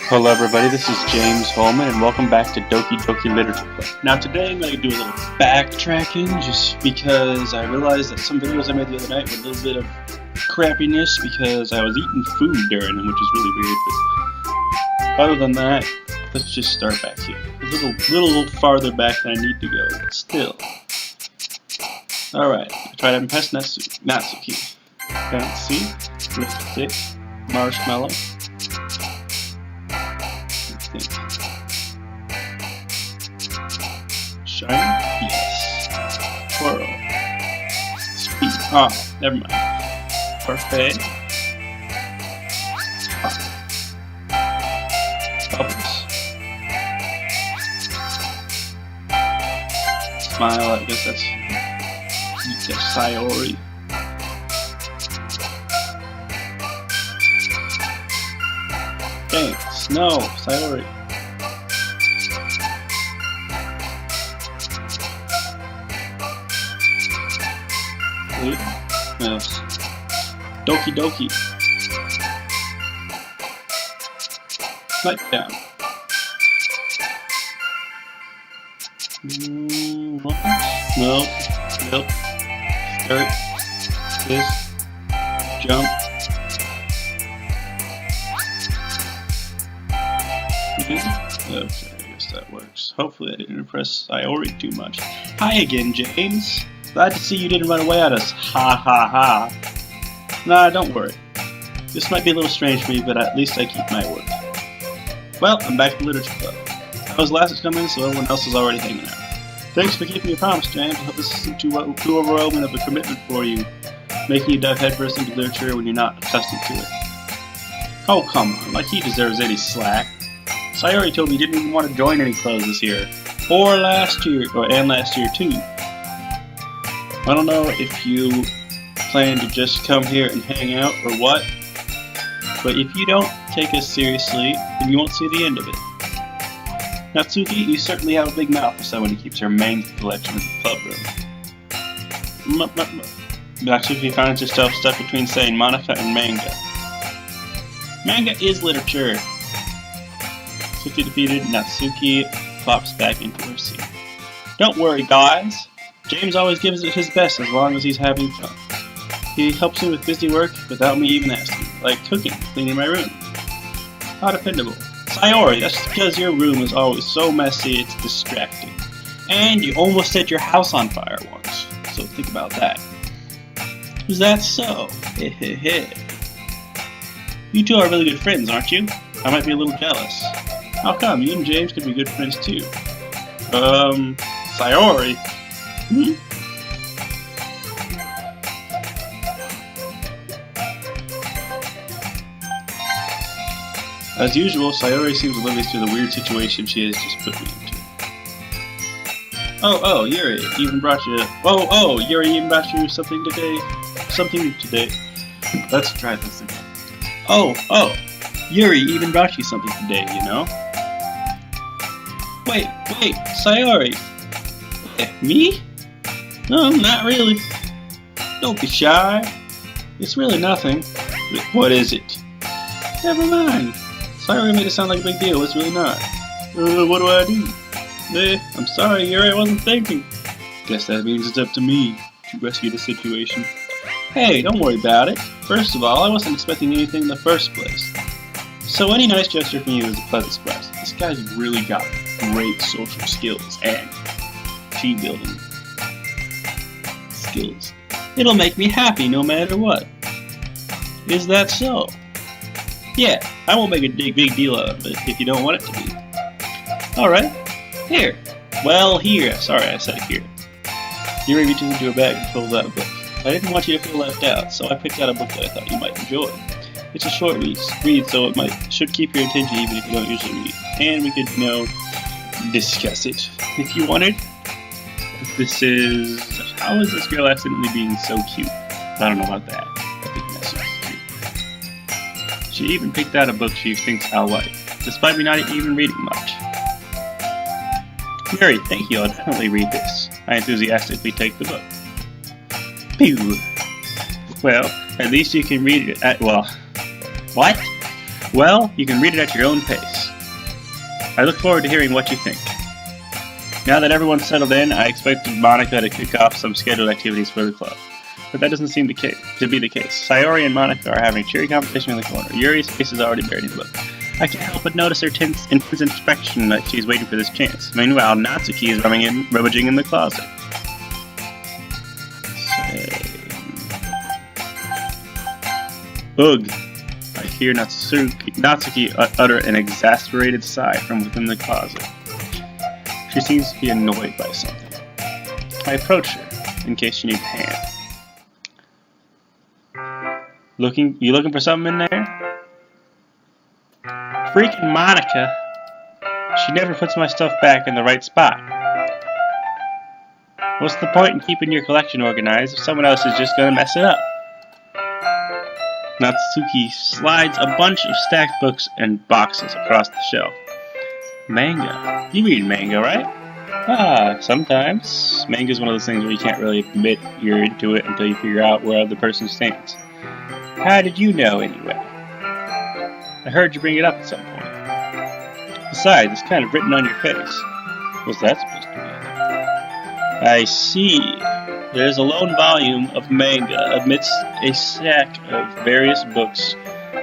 Hello everybody, this is James Holman and welcome back to Doki Doki Literature Club. Now today I'm going to do a little backtracking just because I realized that some videos I made the other night were a little bit of crappiness because I was eating food during them, which is really weird, but other than that, let's just start back here. A little farther back than I need to go, but still. Alright, I tried having pest Natsuki. Fancy, lipstick, marshmallow. Shine? Yes. Twirl. Speed. Oh, never mind. Perfect. Bubbles. Smile, I guess that's Sayori. Thanks. No, Sayori. Yes. Doki Doki. Nightgown. Milk. Skirt. This. Jump. Okay, I guess that works. Hopefully I didn't impress Sayori too much. Hi again, James. Glad to see you didn't run away at us. Ha ha ha. Nah, don't worry. This might be a little strange for me, but at least I keep my word. Well, I'm back at the Literature Club. I was last to come in, so everyone else is already hanging out. Thanks for keeping your promise, James. I hope this isn't too overwhelming of a commitment for you, making you dive headfirst into literature when you're not accustomed to it. Oh, come on, like he deserves any slack. Sayori told me he didn't even want to join any clubs this year. Or last year too. I don't know if you plan to just come here and hang out or what, but if you don't take us seriously, then you won't see the end of it. Natsuki, you certainly have a big mouth for someone who keeps her manga collection in the club room. Natsuki finds herself stuck between saying Monica and manga. Manga is literature. Swiftly defeated, Natsuki plops back into her seat. Don't worry, guys. James always gives it his best as long as he's having fun. He helps me with busy work without me even asking, like cooking, cleaning my room. How dependable. Sayori, that's because your room is always so messy it's distracting. And you almost set your house on fire once, so think about that. Is that so? Hehehe. You two are really good friends, aren't you? I might be a little jealous. How come? You and James could be good friends too. Sayori? Hmm? As usual, Sayori seems oblivious to the weird situation she has just put me into. Oh, Yuri even brought you... Yuri even brought you something today. Let's try this again. Yuri even brought you something today, you know? Wait, Sayori. Me? No, not really. Don't be shy. It's really nothing. What is it? Never mind. Sayori made it sound like a big deal. It's really not. What do I do? I'm sorry, Yuri, I wasn't thinking. Guess that means it's up to me to rescue the situation. Hey, don't worry about it. First of all, I wasn't expecting anything in the first place. So any nice gesture from you is a pleasant surprise. This guy's really got great social skills and team building skills. It'll make me happy no matter what. Is that so? Yeah, I won't make a big deal out of it if you don't want it to be. Alright, here. Well, here. Sorry, I said here. Yuri reaches into her bag and pulls out a book. I didn't want you to feel left out, so I picked out a book that I thought you might enjoy. It's a short read, so it should keep your attention even if you don't usually read. And we could, discuss it if you wanted. This is... How is this girl accidentally being so cute? I don't know about that. I think that's so cute. She even picked out a book she thinks I'll like, despite me not even reading much. Mary, thank you, I'll definitely read this. I enthusiastically take the book. Pew! Well, at least you can read it at, well... What? Well, you can read it at your own pace. I look forward to hearing what you think. Now that everyone's settled in, I expected Monica to kick off some scheduled activities for the club. But that doesn't seem to be the case. Sayori and Monica are having cheery competition in the corner. Yuri's face is already buried in the book. I can't help but notice her intense inspection like she's waiting for this chance. Meanwhile, Natsuki is rummaging in the closet. Ugh! I hear Natsuki utter an exasperated sigh from within the closet. She seems to be annoyed by something. I approach her, in case she needs a hand. You looking for something in there? Freaking Monica! She never puts my stuff back in the right spot. What's the point in keeping your collection organized if someone else is just gonna mess it up? Natsuki slides a bunch of stacked books and boxes across the shelf. Manga. You read manga, right? Ah, sometimes. Manga is one of those things where you can't really admit you're into it until you figure out where the other person stands. How did you know, anyway? I heard you bring it up at some point. Besides, it's kind of written on your face. What's that supposed to mean? I see. There's a lone volume of manga amidst a stack of various books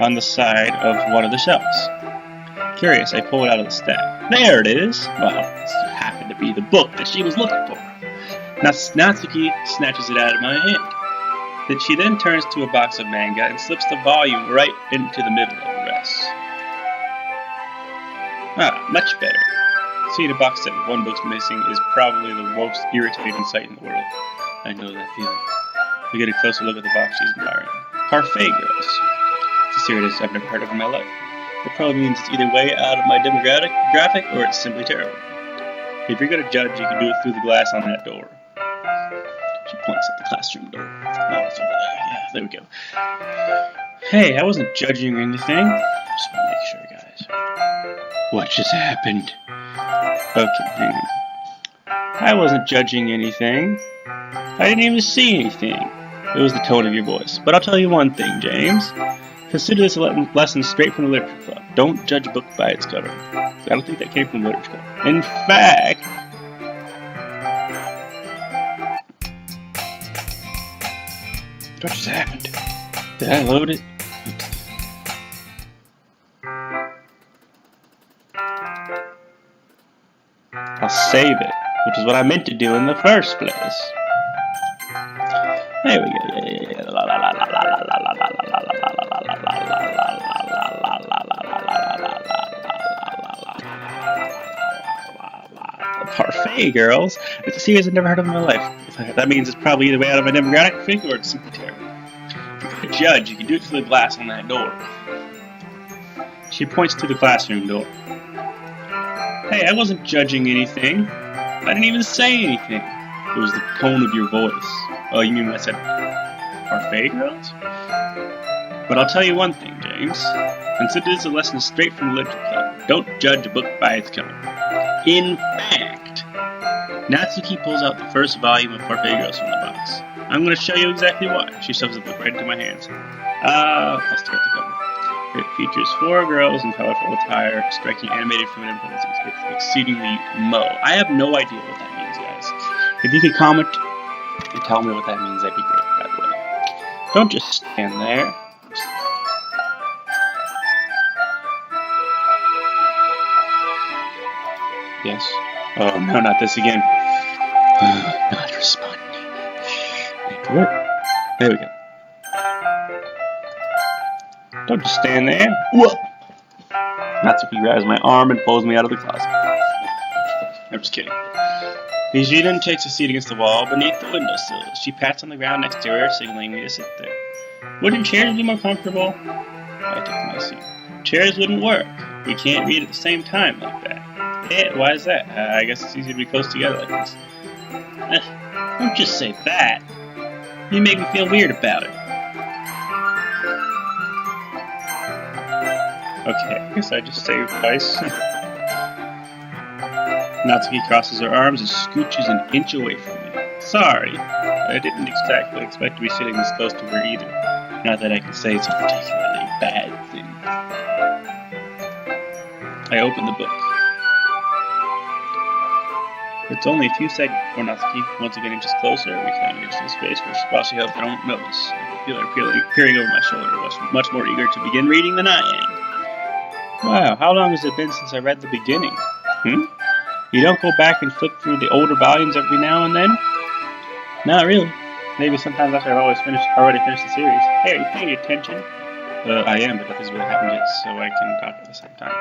on the side of one of the shelves. Curious, I pull it out of the stack. There it is! Well, this happened to be the book that she was looking for. Natsuki snatches it out of my hand. She then turns to a box of manga and slips the volume right into the middle of the rest. Ah, much better. Seeing a box set with one book missing is probably the most irritating sight in the world. I know that feeling. We get a closer look at the box she's admiring. Parfait Girls. It's a series I've never heard of in my life. It probably means it's either way out of my demographic or it's simply terrible. If you're gonna judge, you can do it through the glass on that door. She points at the classroom door. Oh, it's over there. Yeah, there we go. Hey, I wasn't judging or anything. Just want to make sure, guys. What just happened? Okay, hang on. I wasn't judging anything. I didn't even see anything. It was the tone of your voice. But I'll tell you one thing, James. Consider this a lesson straight from the Literature Club. Don't judge a book by its cover. I don't think that came from the Literature Club. In fact... What just happened? Did I load it? I'll save it, which is what I meant to do in the first place. There we go. Parfait Girls. It's a series I've never heard of in my life. That means it's probably either way out of my demographic or it's simply terrible. If you're going to judge, you can do it through the glass on that door. She points to the classroom door. Hey, I wasn't judging anything. I didn't even say anything. It was the tone of your voice. Oh, you mean when I said Parfait Girls? But I'll tell you one thing, James. Consider this a lesson straight from the Literature Club. Don't judge a book by its cover. In fact, Natsuki pulls out the first volume of Parfait Girls from the box. I'm going to show you exactly why. She shoves the book right into my hands. Let's start the cover. It features 4 girls in colorful attire, striking animated feminine poses. It's exceedingly mo. I have no idea what that means, guys. If you could comment and tell me what that means, that'd be great, by the way. Don't just stand there. Yes? Oh, no, not this again. Not responding. Wait for it. There we go. Don't just stand there. Whoop! Natsuki grabs my arm and pulls me out of the closet. I'm just kidding. She then takes a seat against the wall beneath the windowsill. She pats on the ground next to her, signaling me to sit there. Wouldn't chairs be more comfortable? I take my seat. Chairs wouldn't work. We can't read at the same time like that. Yeah, why is that? I guess it's easier to be close together like this. Don't just say that. You make me feel weird about it. Okay, I guess I just saved twice. Natsuki crosses her arms and scooches an inch away from me. Sorry, I didn't exactly expect to be sitting this close to her either. Not that I can say it's a particularly bad thing. I opened the book. It's only a few seconds before Natsuki once again inches closer. We climb into some space while she hopes I don't notice. I feel her peering over my shoulder, much more eager to begin reading than I am. Wow, how long has it been since I read the beginning? You don't go back and flip through the older volumes every now and then? Not really. Maybe sometimes after I've already finished the series. Hey, are you paying attention? I am, but nothing's really happened yet, so I can talk at the same time.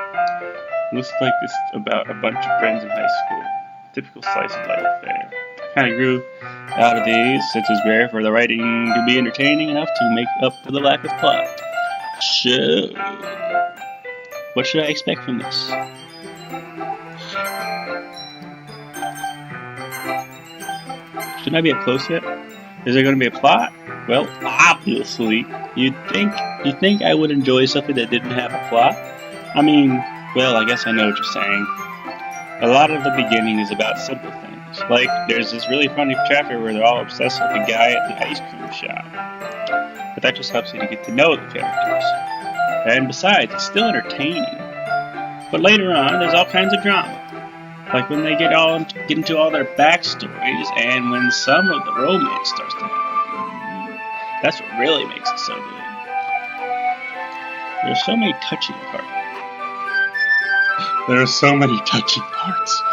Looks like this is about a bunch of friends in high school. Typical slice of life affair. Kind of grew out of these, since it's rare for the writing to be entertaining enough to make up for the lack of plot. So, what should I expect from this? Shouldn't I be up close yet? Is there going to be a plot? Well, obviously. You'd think I would enjoy something that didn't have a plot? I mean, well, I guess I know what you're saying. A lot of the beginning is about simple things. Like, there's this really funny chapter where they're all obsessed with the guy at the ice cream shop. But that just helps you to get to know the characters. And besides, it's still entertaining. But later on, there's all kinds of drama. Like when they get into all their backstories, and when some of the romance starts to happen. That's what really makes it so good. There's so many touching parts. There are so many touching parts.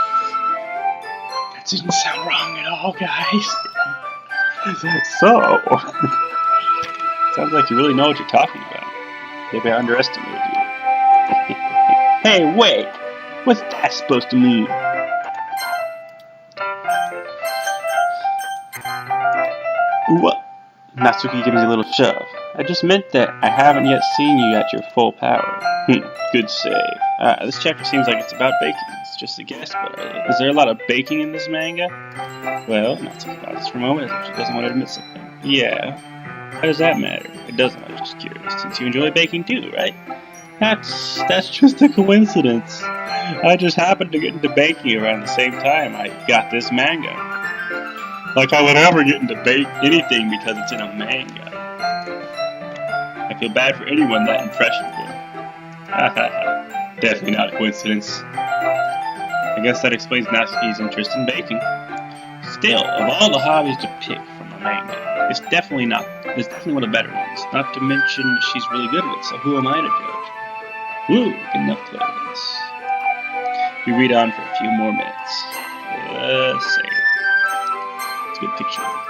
That didn't sound wrong at all, guys. So, sounds like you really know what you're talking about. Maybe I underestimated you. Hey, wait! What's that supposed to mean? What? Natsuki gives me a little shove. I just meant that I haven't yet seen you at your full power. Good save. This chapter seems like it's about baking. It's just a guess, but is there a lot of baking in this manga? Well, Natsuki pauses for a moment as if she doesn't want to admit something. Yeah. How does that matter? It doesn't, I'm just curious, since you enjoy baking too, right? That's just a coincidence. I just happened to get into baking around the same time I got this manga. Like I would ever get into bake anything because it's in a manga. I feel bad for anyone that impressionable. Definitely not a coincidence. I guess that explains Natsuki's interest in baking. Still, of all the hobbies to pick from a manga, it's definitely one of the better ones. Not to mention she's really good at it, so who am I to judge? Woo, enough clothes. We read on for a few more minutes. Save. It's a good picture of it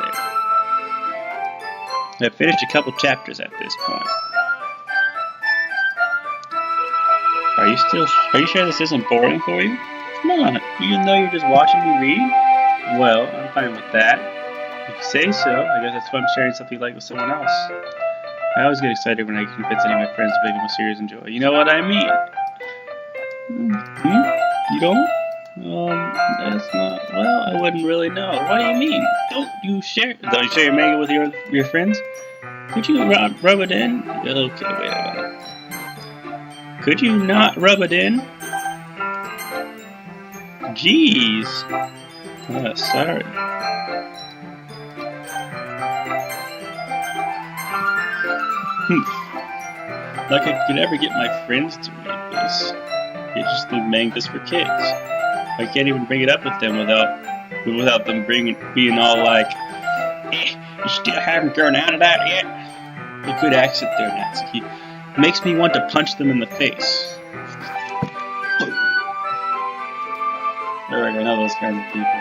there. I've finished a couple chapters at this point. Are you sure this isn't boring for you? Come on, even though you're just watching me read? Well, I'm fine with that. If you say so, I guess that's why I'm sharing something like with someone else. I always get excited when I convince any of my friends to make them a serious enjoy. You know what I mean? You don't? That's not... Well, I wouldn't really know. What do you mean? Don't you share your manga with your friends? Could you rub it in? Okay, wait a minute. Could you not rub it in? Jeez. Sorry. Like I could ever get my friends to read this. It's just the mangas for kids. I can't even bring it up with them without them being all like, you still haven't grown out of that yet? A good accent there, Natsuki. Makes me want to punch them in the face. Alright, I know those kinds of people.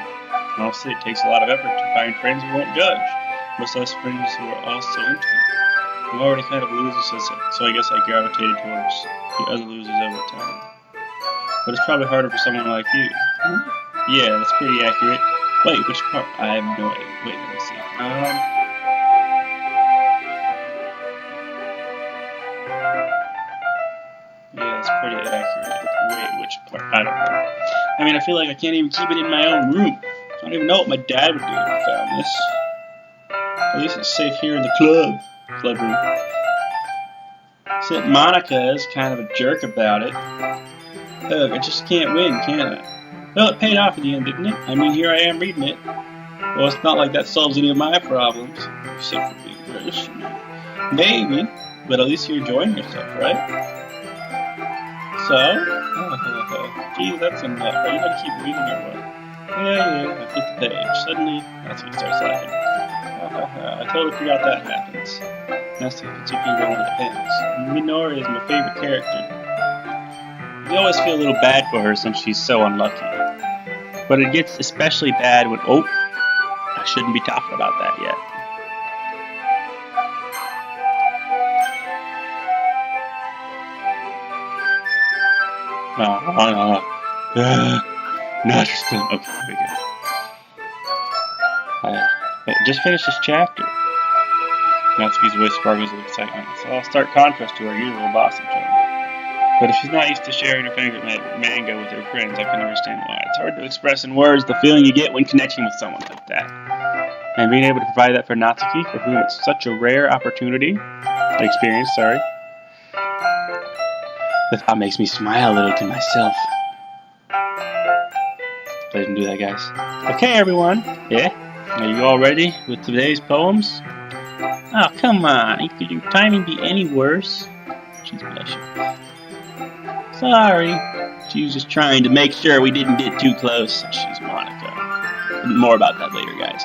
Honestly, it takes a lot of effort to find friends who won't judge. Much less friends who are also into it. I'm already kind of a loser, so I guess I gravitated towards the other losers over time. But it's probably harder for someone like you. Yeah, that's pretty accurate. Wait, which part? I have no idea. Wait, let me see. Yeah, that's pretty accurate. Wait, which part? I don't know. I mean, I feel like I can't even keep it in my own room. I don't even know what my dad would do if he found this. At least it's safe here in the club room. Except Monica is kind of a jerk about it. Ugh, I just can't win, can I? Well, it paid off in the end, didn't it? I mean, here I am reading it. Well, it's not like that solves any of my problems, except for being British. Maybe, but at least you're enjoying yourself, right? so? Geez, that's enough. Are you gonna keep reading or what? Yeah, I flip the page. Suddenly, Natsuki starts laughing. I totally forgot that happens. Natsuki puts her finger on one of the pens. Minori is my favorite character. You always feel a little bad for her since she's so unlucky. But it gets especially bad when... Oh! I shouldn't be talking about that yet. Not still. Okay, here we go. Just finished this chapter. Natsuki's voice sparkles with excitement. So I'll start contrast to her usual bossy tone. But if she's not used to sharing her favorite manga with her friends, I can understand why. It's hard to express in words the feeling you get when connecting with someone like that. And being able to provide that for Natsuki, for whom it's such a rare experience, the thought makes me smile a little to myself. I didn't do that, guys. Okay, everyone. Yeah? Are you all ready with today's poems? Oh, come on. Could your timing be any worse? She's blushing. Sorry. She was just trying to make sure we didn't get too close. She's Monica. More about that later, guys.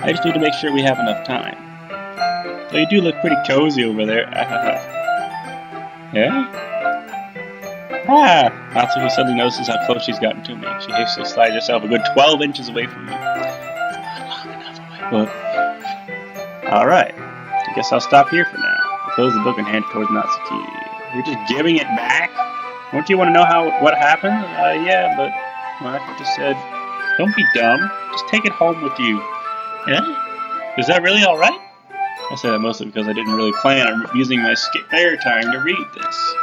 I just need to make sure we have enough time. So you do look pretty cozy over there. Yeah? Natsuki suddenly notices how close she's gotten to me. She hastily slides herself a good 12 inches away from me. Not long enough away. Alright. I guess I'll stop here for now. I close the book and hand it towards Natsuki. You're just giving it back? Don't you want to know what happened? Yeah, but Monica just said, don't be dumb. Just take it home with you. Yeah? Is that really alright? I say that mostly because I didn't really plan on using my spare time to read this.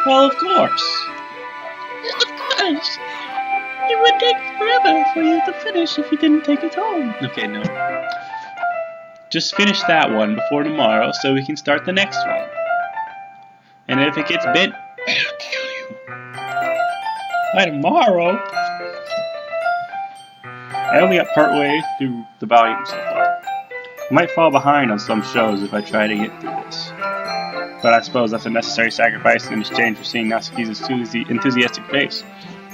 Well, of course. Of course. It would take forever for you to finish if you didn't take it home. Okay, no. Just finish that one before tomorrow so we can start the next one. And if it gets bent, I'll kill you. By tomorrow? I only got partway through the volume so far. I might fall behind on some shows if I try to get through this. But I suppose that's a necessary sacrifice in exchange for seeing Natsuki's enthusiastic face.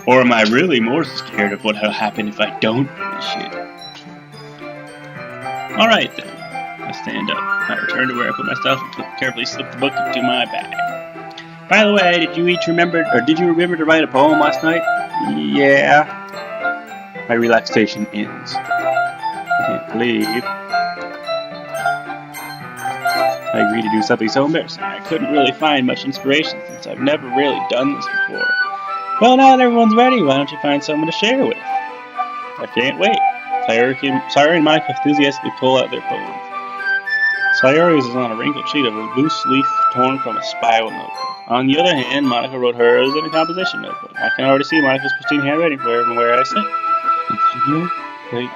Or am I really more scared of what will happen if I don't finish it? Alright then. I stand up. I return to where I put my stuff and carefully slip the book into my bag. By the way, did you remember to write a poem last night? Yeah. My relaxation ends. I can't believe I agreed to do something so embarrassing. I couldn't really find much inspiration since I've never really done this before. Well, now that everyone's ready, why don't you find someone to share with? I can't wait. Sayori and Monica enthusiastically pull out their poems. Sayori's is on a wrinkled sheet of a loose leaf torn from a spiral notebook. On the other hand, Monica wrote hers in a composition notebook. I can already see Monica's pristine handwriting for everywhere I sit. Continue.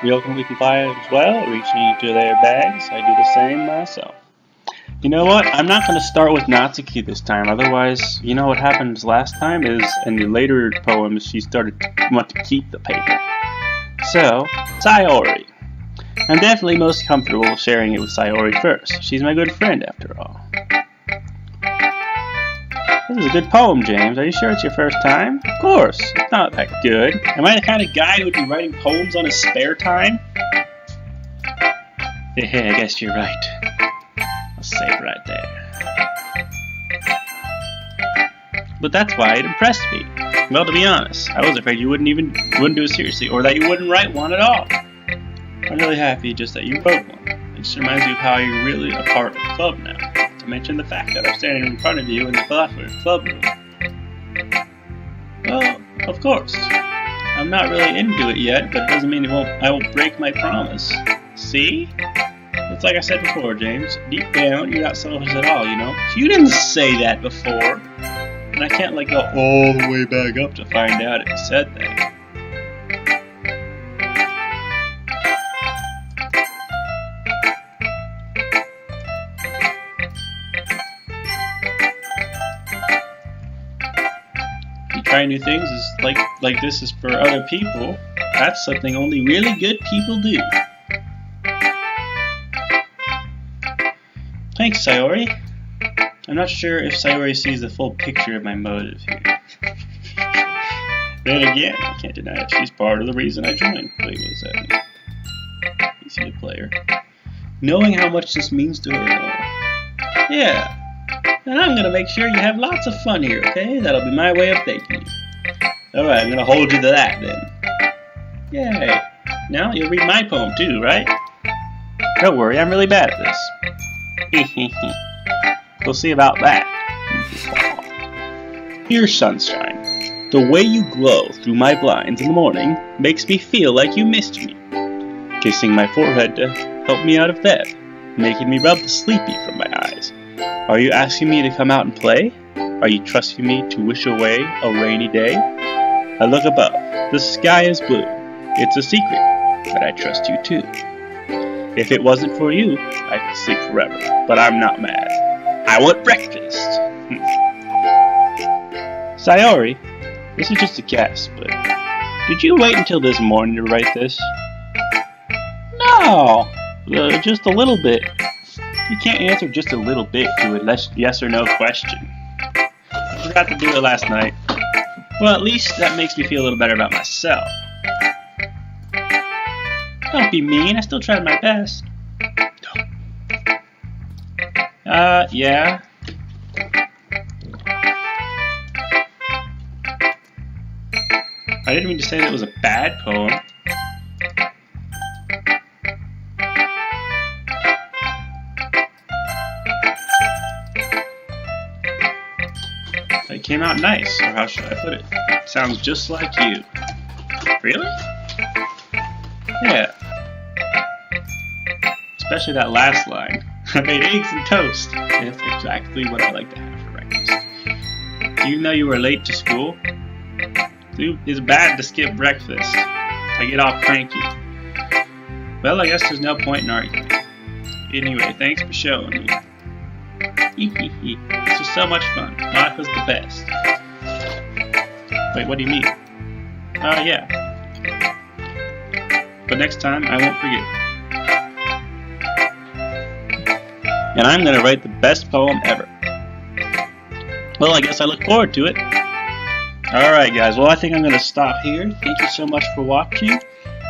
We ultimately comply as well, reaching into their bags. I do the same myself. You know what? I'm not going to start with Natsuki this time. Otherwise, you know what happened last time is in the later poems she started to want to keep the paper. So, Sayori. I'm definitely most comfortable sharing it with Sayori first. She's my good friend after all. This is a good poem, James. Are you sure it's your first time? Of course. It's not that good. Am I the kind of guy who would be writing poems on his spare time? Yeah, I guess you're right. I'll say it right there. But that's why it impressed me. Well, to be honest, I was afraid you wouldn't do it seriously, or that you wouldn't write one at all. I'm really happy just that you wrote one. It just reminds me of how you're really a part of the club now. Not to mention the fact that I'm standing in front of you in the club room. Well, of course. I'm not really into it yet, but it doesn't mean I won't break my promise. See? It's like I said before, James. Deep down, you're not selfish at all, you know? You didn't say that before. And I can't go all the way back up to find out if you said that. You try new things is like this is for other people. That's something only really good people do. Thanks, Sayori. I'm not sure if Sayori sees the full picture of my motive here. Then again, I can't deny it. She's part of the reason I joined. Wait, what does that mean? Is he a player? Knowing how much this means to her. Yeah. And I'm gonna make sure you have lots of fun here, okay? That'll be my way of thanking you. Alright, I'm gonna hold you to that then. Yay. Now you'll read my poem too, right? Don't worry, I'm really bad at this. We'll see about that. Dear sunshine, the way you glow through my blinds in the morning makes me feel like you missed me. Kissing my forehead to help me out of bed, making me rub the sleepy from my eyes. Are you asking me to come out and play? Are you trusting me to wish away a rainy day? I look above. The sky is blue. It's a secret, but I trust you too. If it wasn't for you, I could sleep forever, but I'm not mad. I want breakfast. Sayori, this is just a guess, but did you wait until this morning to write this? No, just a little bit. You can't answer just a little bit to a yes or no question. I forgot to do it last night. Well, at least that makes me feel a little better about myself. Don't be mean, I still tried my best. Yeah. I didn't mean to say that it was a bad poem. It came out nice, or how should I put it? It sounds just like you. Really? Yeah. Especially that last line. I made eggs and toast. That's exactly what I like to have for breakfast. Even though you were late to school, it's bad to skip breakfast. I get all cranky. Well, I guess there's no point in arguing. Anyway, thanks for showing me. This was so much fun. Monica's the best. Wait, what do you mean? Oh, yeah. But next time, I won't forget. And I'm going to write the best poem ever. Well, I guess I look forward to it. Alright guys, well I think I'm going to stop here. Thank you so much for watching.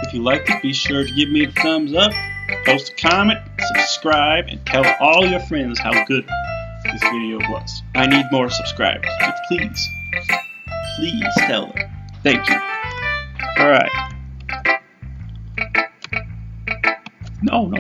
If you liked it, be sure to give me a thumbs up, post a comment, subscribe, and tell all your friends how good this video was. I need more subscribers, but please tell them. Thank you. Alright. No.